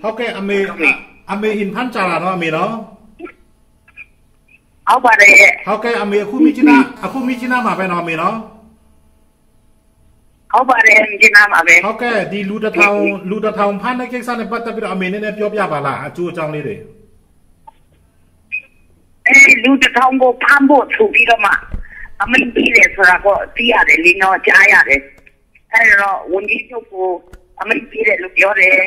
ဟုတ်ကဲ့အမေဟင်ဖန်ချလာနော်အမေနော်ဟုတ်ပါတယ်ဟုတ်ကဲ့အမေအခုမိချနာမှာပဲနော်အမေနော်ဟုတ်ပါတယ်မိချနာမှာပဲဟုတ်ကဲ့ဒီလူတစ်ထောင်ဖန်တဲ့ကိစ္စနဲ့ပတ်သက်ပြီးတော့အမေနည်းနည်းပြောပြပါလားအကျိုးအကြောင်းလေးတွေလူတစ်ထောင်ကိုဖမ်းဖို့ဆိုပြီးတော့မှအမိန့်ပေးတယ်ဆိုတာကိုသိရတယ်လင်းတော့ကြားရတယ်အဲ့တော့ဝန်ကြီးချုပ်ကိုအမိန့်ပေးတယ်လို့ပြောတယ်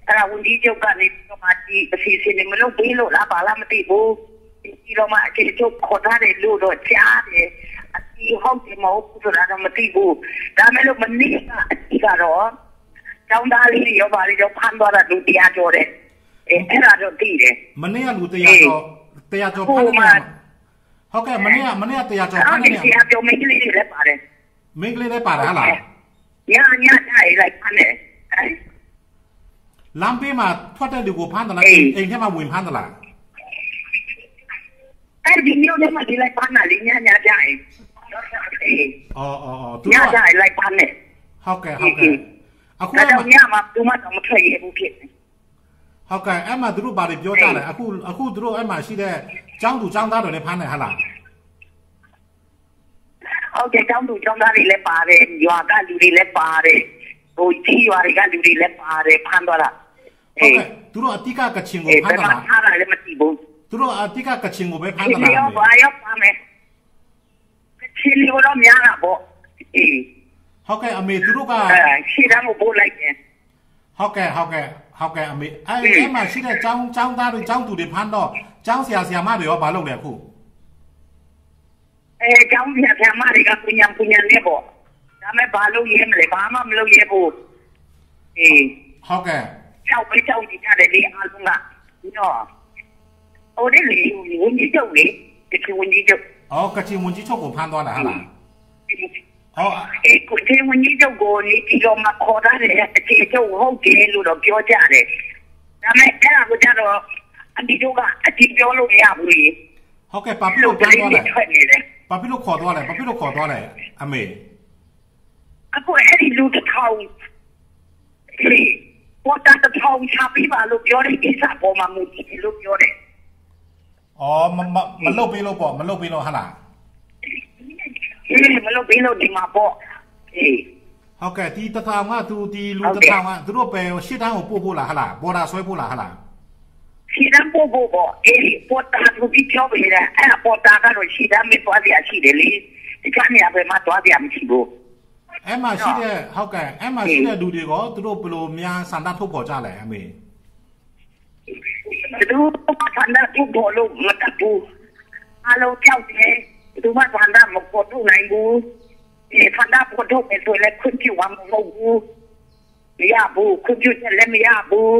အဲ့ဒါဝန်ကြီးချုပ်ကနေတော့မှဒီအစီအစဉ်တွေမလုပ်ပေးလို့လားဘာလားမသိဘူးဒီတော့မှအခြေချုပ်ခေါ်ထားတယ်လို့တော့ကြားတယ်အတီဟုတ်တယ်မဟုတ်ဘူးဆိုတာတော့မသိဘူးဒါမဲ့လို့မနေ့ကအတီကတော့ကျောင်းသားလေးတွေရောပါလေတော့ဖမ်းသွားတာလူတရားကျော်တယ်အဲ့ဒါတော့သိတယ်မနေ့ကလူတရားကျော်ဖမ်းတယ်ဟုတ်ကဲ့မနေ့ကတရားကျော်ဖမ်းတယ်တရားကျော်မိန်းကလေးတွေလည်းပါတယ်မိန်းကလေးလည်းပါတယ်ဟာလားညတိုင်းလိုက်ဖမ်းတယ်လမ်းဘေးမှာထွက်တဲ့လူကိုဖမ်းတယ်လားအိမ်ထဲမှာဝင်ဖမ်းတယ်လားအဲ့ဒီမျိုးနဲ့မှဒီလိုက်ဖမ်းတာလေညတိုင်းသူညတိုင်းလိုက်ဖမ်းတယ်ဟုတ်ကဲ့အခုတော့ညမှာသူမတော့မထွက်ရဘူးဖြစ်ဟုတ်ကဲ့အဲ့မှာသူတို့ဘာတွေပြောကြလဲအခုသူတို့အဲ့မှာရှိတဲ့ကျောင်းသူကျောင်းသားတွေလည်းဖမ်းတယ်ဟာလားဟုတ်ကဲ့ကျောင်းသူကျောင်းသားတွေလည်းပါတယ်ရွာကလူတွေလည်းပါတယ်ဟိုကြီးရွာတွေကလူတွေလည်းပါတယ်ဖမ်းသွားတာဟုတ်ကဲ့သူတို့အတိကကချင်ကိုဖမ်းတာလားဖမ်းတာလည်းမသိဘူးသူတို့အတိကကချင်ကိုပဲဖမ်းတာလားဘာရောက်ဖမ်းမယ်ကချင်လိုတော့များတာပေါ့ဟုတ်ကဲ့အမေသူတို့ကရှေ့တန်းကိုပို့လိုက်တယ်ဟုတ်ကဲ့အမေအဲ့မှာရှိတဲ့ကျောင်းသားတွေကျောင်းသူတွေဖမ်းတော့ကျောင်းဆရာမတွေရောဘာလုပ်လဲအခုကျောင်းဆရာမတွေကပညာနဲ့ပေါ့ဒါမဲ့ဘာလုပ်ရဲမလဲဘာမှမလုပ်ရဲဘူးဟုတ်ကဲ့ကြောက်ကြည့်တယ်လေအားလုံးကနော်ဟိုဒီလေဝန်ကြီးချုပ်လေကချင်ဝန်ကြီးချုပ်ကချင်ဝန်ကြီးချုပ်ကိုဖမ်းသွားတာဟာလားကိုချင်ဝန်ကြီးချုပ်ကိုဒီလိုမှခေါ်ထားတယ်အခြေချုပ်ဟုတ်တယ်လို့တော့ပြောကြတယ်ဒါမဲ့အဲ့ဒါကိုကြတော့အဒီတို့ကအဒီပြောလို့မရဘူးလေဟုတ်ကဲ့ဘာဖြစ်လို့ဖမ်းသွားလဲဘာဖြစ်လို့ခေါ်သွားလဲအမေအခုအဲ့ဒီလူတစ်ထောင်ပေါ်တာတစ်ထောင်ချပြီးပါလို့ပြောတဲ့ကိစ္စပေါ်မှာမူတည်လို့ပြောတယ်မလုပ်ပေးလို့ပေါ့မလုပ်ပေးလို့ဟာလားမလုပ်ပေးလို့ဒီမှာပေါ့ဟုတ်ကဲ့ဒီတစ်ထောင်ကသူဒီလူတစ်ထောင်ကသူတို့ပဲရှစ်တန်းကိုပို့ဖို့လားဟာလားပေါ်တာဆွဲဖို့လားဟာလားရှစ်တန်းပို့ဖို့ပေါ့ပေါ်တာသူပြီးပြောပေးတယ်အဲ့ပေါ်တာကတော့ရှစ်တန်းမသွားရရှိတယ်လေဒီကနေ့အပဲမှာသွားရမရှိဘူးအဲ့မှာရှိတဲ့ဟုတ်ကဲ့အဲ့မှာရှိတဲ့လူတွေကသူတို့ဘယ်လိုများစန္ဒထုတ်ပေါ်ကြလဲအမေသူတို့စန္ဒထုတ်ပေါ်လို့မတတ်ဘူးအားလုံးကြောက်တယ်သူမှစန္ဒမပေါ်ထုတ်နိုင်ဘူးစန္ဒပေါ်ထုတ်မယ်ဆိုလည်းခွင့်ပြုမှာမဟုတ်ဘူးမရဘူးခွင့်ပြုချက်လည်းမရဘူး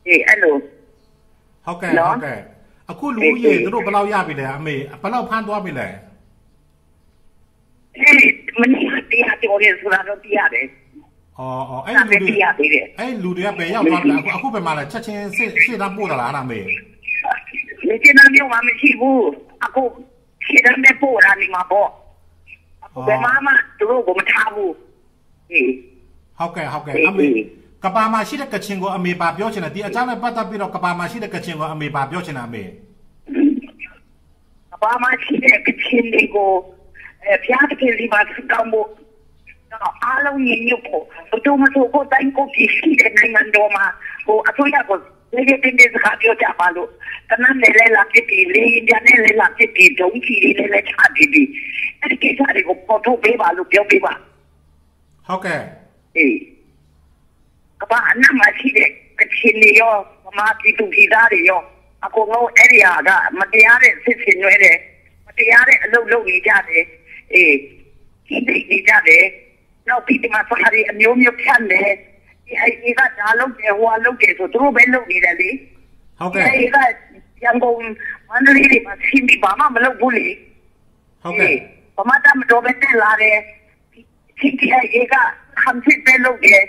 အဲ့လိုဟုတ်ကဲ့အခုလူကြီးသူတို့ဘယ်လောက်ရပြီလဲအမေဘယ်လောက်ဖမ်းသွားပြီလဲမနေ့တရားပြောရဲဆိုတာတော့သိရတယ်အဲ့လူတွေကပဲရောက်သွားတယ်အခုပဲမှလည်းချက်ချင်းရှေ့တန်းပို့တာလားအမေဒီနေ့မျိုးမှမရှိဘူးအခုရှေ့တန်းနဲ့ပို့တာနေမှာပေါ့အခုဘယ်မှသူတို့ကမထားဘူးဟုတ်ကဲ့အမေကဘာမှာရှိတဲ့ကချင်ကိုအမေပါပြောချင်တယ်ဒီအကြောင်းနဲ့ပတ်သက်ပြီးတော့ကဘာမှာရှိတဲ့ကချင်ကိုအမေပါပြောချင်တာအမေကဘာမှာရှိတဲ့ကချင်တွေကိုဖျားတဲ့ဒီမှာတောင်းဖို့အားလုံးညညဖို့ဘယ်တော့မှကိုတိုင်းကိုဖြစ်တဲ့နိုင်ငံတော်မှာဟိုအစိုးရကိုဒီတင်တဲ့စကားပြောကြပါလို့တနမ်းလည်းလာဖြစ်ပြီးလေညနေလည်းလာဖြစ်ပြီးဒုံချီလည်းချပြီးအဲ့ဒီကိစ္စတွေကိုပေါ်ထုတ်ပေးပါလို့ပြောပေးပါဟုတ်ကဲ့ကဘာအနာမရှိတဲ့ကချင်တွေရောဗမာပြည်သူပြည်သားတွေရောအကုန်လုံးအဲ့ဒီဟာကမတရားတဲ့စစ်စင်ရွဲတယ်မတရားတဲ့အလုပ်လုပ်နေကြတယ်ဒီနေကြတယ်နောက်ပြီးဒီမှာစာရီအမျိုးမျိုးဖြတ်နေဒီကဒါလုပ်တယ်ဟိုလုပ်တယ်ဆိုသူတို့ပဲလုပ်နေတယ်လေဟုတ်ကဲ့ဒီကရန်ကုန်မန္တလေးတွေမှာရှင်းပြီးဘာမှမလုပ်ဘူးလေဟုတ်ကဲ့ဘာမှတမတော်ပဲတက်လာတယ်ဒီကခံစစ်ပဲလုပ်တယ်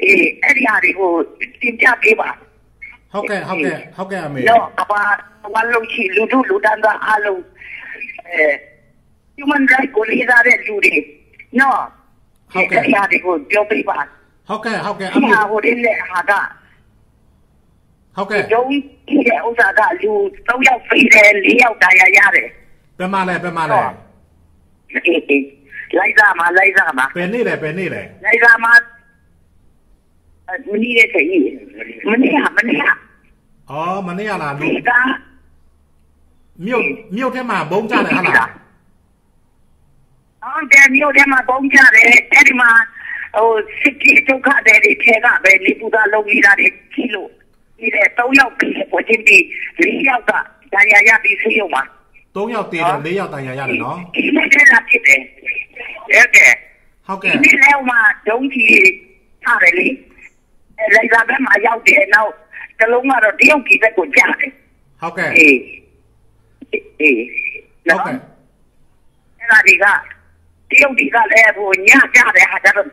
အဲ့ဒီဟာတွေကိုတင်ပြပေးပါဟုတ်ကဲ့အမေနော်ကဘာဝါလုံးချီလူတို့လူတန်းသားအားလုံးhuman right ကိုလေးစားတဲ့လူတွေနော်ဟုတ်ကဲ့အဲ့ဒီဟာတွေကိုပြောပေးပါဟုတ်ကဲ့အမေဟိုဒီလေဟာက ဟုတ်ကဲ့ရုံးကြီးတဲ့ဥစ္စာကလူ3ယောက်ဖိတယ်4ယောက်တာယာရတယ်ဘယ်မှာလဲလိုက်စားမှာဘယ်နေ့လဲလိုက်စားမှာမနေ့ရဲ့ချိန်ကြီးမနေ့ဟာမနေ့လားလူမြို့ထဲမှာဘုံကြတယ်ဟာလားဟုတ်တယ်မြို့ထဲမှာဘုံကြတယ်အဲ့ဒီမှာစစ်ကြီးဒုက္ခတွေထဲကပဲလေပူတာလုံးကြီးတာတွေကြီးလို့ဒီတဲ့3ယောက်ပြီးပေါ်ချင်းပြီး4ယောက်ကဒဏ်ရာရပြီးဆေးရုံမှာ3ယောက်တည်တယ်4ယောက်ဒဏ်ရာရတယ်နော်ဒီနေ့ကလာဖြစ်တယ်ဟုတ်ကဲ့ဒီနေ့လည်းမှဒုံးကြီးထားတယ်လေလိုက်စားဘက်မှာရောက်တယ်နောက်တလုံးကတော့တယောက်ကြီးဘက်ကိုကြားတယ်ဟုတ်ကဲ့အေးဟုတ်ကဲ့အဲ့ဒါဒီကတယောက်ကြီးကလည်းဟိုညကြတယ်ဟာတော့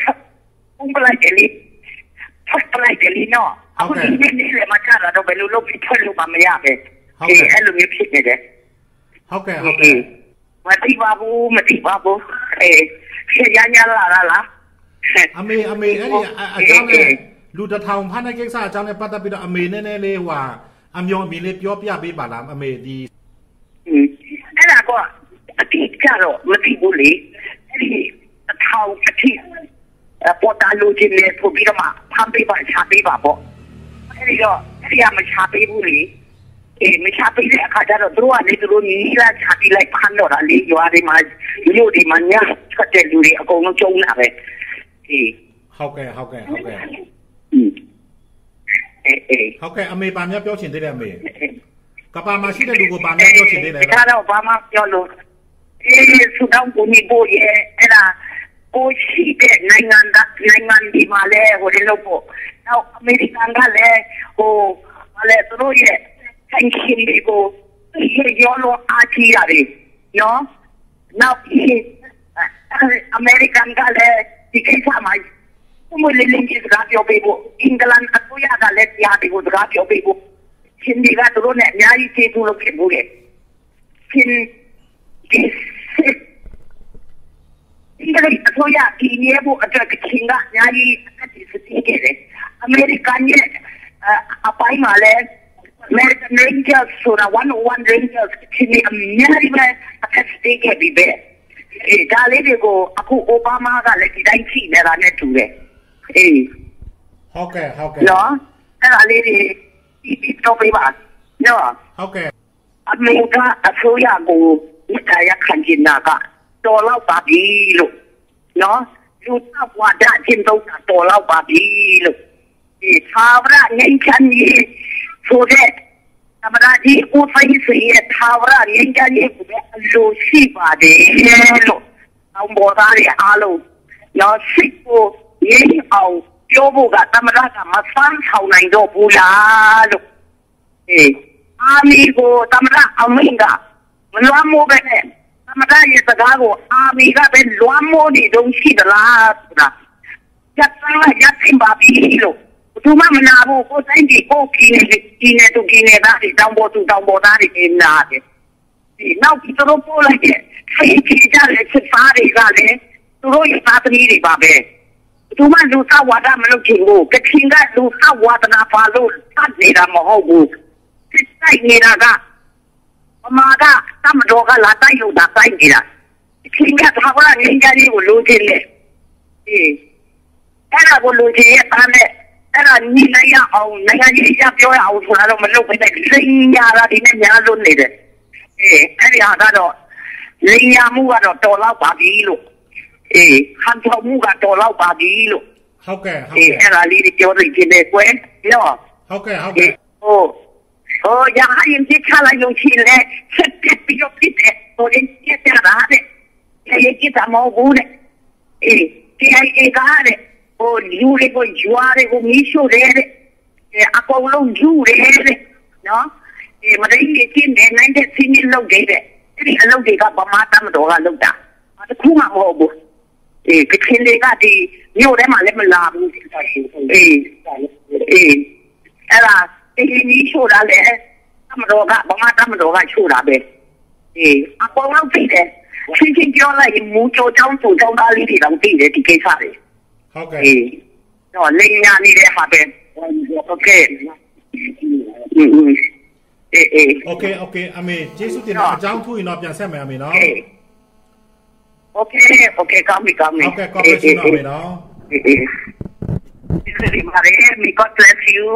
ပုံပလိုက်တယ်လေပလိုက်တယ်လေနော်အခုဒီနေ့လည်းမကြတော့ဘယ်လိုလုပ်ဖြစ်ထွက်လို့မရပဲအဲ့လိုမျိုးဖြစ်နေတယ်ဟုတ်ကဲ့မတိပါဘူးရှင်းရလာလားအမေအဲ့ဒီအကြောင်းနဲ့လူတစ်ထောင်ဖမ်းတဲ့ကိစ္စအကြောင်းနဲ့ပတ်သက်ပြီးတော့အမေနည်းနည်းလေးဟိုအမျိုးအမေလေးပြောပြပေးပါလားအမေဒီအဲ့ဒါကအတိကျတော့မသိဘူးလေအဲ့ဒီတစ်ထောင်အထိပေါ်တာလို့ချင်းလေပို့ပြီးတော့မှဖမ်းပေးပါချပေးပါပေါ့အဲ့ဒီတော့အဲ့ဒီကမချပေးဘူးလေမချပေးတဲ့အခါကျတော့သူတို့နီးလာချပေးလိုက်ဖမ်းတော့တာလေရွာတွေမှာမြို့တွေမှာညချက်တဲ့လူတွေအကုန်လုံးကျုံလာပဲဟုတ်ကဲ့ဟုတ်ကဲ့အမေပါများပြောချင်သေးတယ်အမေကပါမရှိတဲ့လူကိုပါများပြောချင်သေးတယ်ဒါတော့ဘာမှပြောလို့ဆူတောင်းကိုနေဖို့ရဲ့အဲ့ဒါကိုရှိတဲ့နိုင်ငံဒီမှာလဲဟိုဒီလိုပေါ့နောက်အမေရိကန်ကလည်းဟိုဘာလဲသူတို့ရဲ့ဆိုင်ရှင်တွေကိုရောလို့အားကြီးရတယ်နော်နောက်အမေရိကန်ကလည်းဒီကိစ္စမှာဘုမလေးကြီးစကားပြောပေးဖို့အင်္ဂလန်အစိုးရကလည်းတရားတွေကိုစကားပြောပေးဖို့ရှင်ဒီကသူတို့နဲ့အများကြီးကျေးဇူးလုပ်ဖြစ်ဖို့လေရှင်ဒီအင်္ဂလိပ်အစိုးရဒီနေ့ဘုအတွက်ချင်းကအများကြီးအတိစတိခဲ့တယ်အမေရိကန်ရဲ့အပိုင်းမှာလည်းAmerican Rangers ဆိုတာ101 Rangers ချင်းအများကြီးပဲအသက်သေးခဲ့ပြီပဲဒါလေးတွေကိုအခုအိုဘားမားကလည်းဒီတိုင်းချိန်နေတာနဲ့တူတယ်ဟုတ်ကဲ့နော်အဲ့ဒါလေးတွေဒီတော့ပြပါနော်ဟုတ်ကဲ့အမေရိကအစိုးရကိုတရားခံကျင်တာကတော်လောက်ပါပြီလို့နော်လူသားဘဝဒချင်းတော့တော်လောက်ပါပြီလို့ဒီသာဝရငင်းချမ်းကြီးဆိုတဲ့သမရကြီးဦးဖိုင်းစီရဲ့သာဝရငင်းချမ်းကြီးကိုလိုရှိပါတယ်လို့အောင်ပေါ်သားရဲ့အားလုံးနော်စိတ်ကိုရင်းအောင်ပြောဖို့ကသမရကမဆန်းဆောင်နိုင်တော့ဘူးလားလို့အာမီကိုသမရအမင်းကမလွမ်းမိုးပဲနဲ့သမရရဲ့စကားကိုအာမီကပဲလွမ်းမိုးနေတော့ရှိသလားဆိုတာရပ်ဆိုင်ပါပြီလို့သူမနာဘူးကိုတိုင်းဒီကိုကင်းနေသူကင်းနေတာဒီတောင်ပေါ်သားတွေနေနာတယ်ဒီနောက်ဒီတော့ပေါ်လိုက်တဲ့ဖိကြီးကြတဲ့စစ်သားတွေကလည်းသူတို့ရဲ့သားသမီးတွေပါပဲသူမလူသားဝါဒမလုပ်ချင်ဘူးကချင်ကလူသားဝါဒနာပါလို့တတ်နေတာမဟုတ်ဘူးစစ်တိုက်နေတာကအမာကတမတော်ကလာတိုက်လို့တိုက်နေတာချင်းကသာဝရငင်းကြလေးကိုလိုချင်တယ်အဲ့ဒါကိုလိုချင်ရဲ့အားနဲ့အဲ့ဒါညီနိုင်ရအောင်နိုင်ငံကြီးရပြောရအောင်ဆိုတာတော့မလုပ်ဘဲနဲ့လိန်ညာတာဒီနဲ့များလွတ်နေတယ်အဲ့ဒီဟာကတော့လိန်ညာမှုကတော့တော်လောက်ပါပြီလို့ဟန်ထောက်မှုကတော်လောက်ပါပြီလို့ဟုတ်ကဲ့အဲ့ဒါလေးပြောနေတယ်ကွယ်နော်ဟုတ်ကဲ့ရဟရင်ဒီချလာရုံချီလေဆက်ပြီးတော့ပြတဲ့ဟိုရင်ပြတဲ့ရာတဲ့ရေကြီးတာမဟုတ်ဘူးတဲ့ဒီအိကားတဲ့ဟိုလူတွေကိုကြွားတွေကိုမီးရှို့တယ်တဲ့အကောင်လုံးယူတယ်တဲ့နော်မရင်းကြီးနေနိုင်တဲ့စီးနေလောက်တဲ့အဲ့ဒီအလုပ်တွေကဗမာတမတော်ကလုပ်တာတခုမှမဟုတ်ဘူးကချင်တွေကဒီမြို့ထဲမှာလည်းမလာဘူးအဲ့ဒါဒီမီးရှို့တာလေတမတော်ကဗမာတမတော်ကရှို့တာပဲအကောင်လုံးသိတယ်ချင်းပြောလိုက်မူချိုချောင်းသူချောင်းသားလေးတွေတော့သိတယ်ဒီကိစ္စတွေဟုတ်ကဲ့တော့လိန်ညာနေတဲ့ဟာပဲဟုတ်ကဲ့ OK အမေကျေးဇူးတင်တယ်အကြောင်းထူရင်တော့ပြန်ဆက်မယ်အမေနော် OK ကောင်းပြီ OK God bless you နော်အမေနော် May God bless you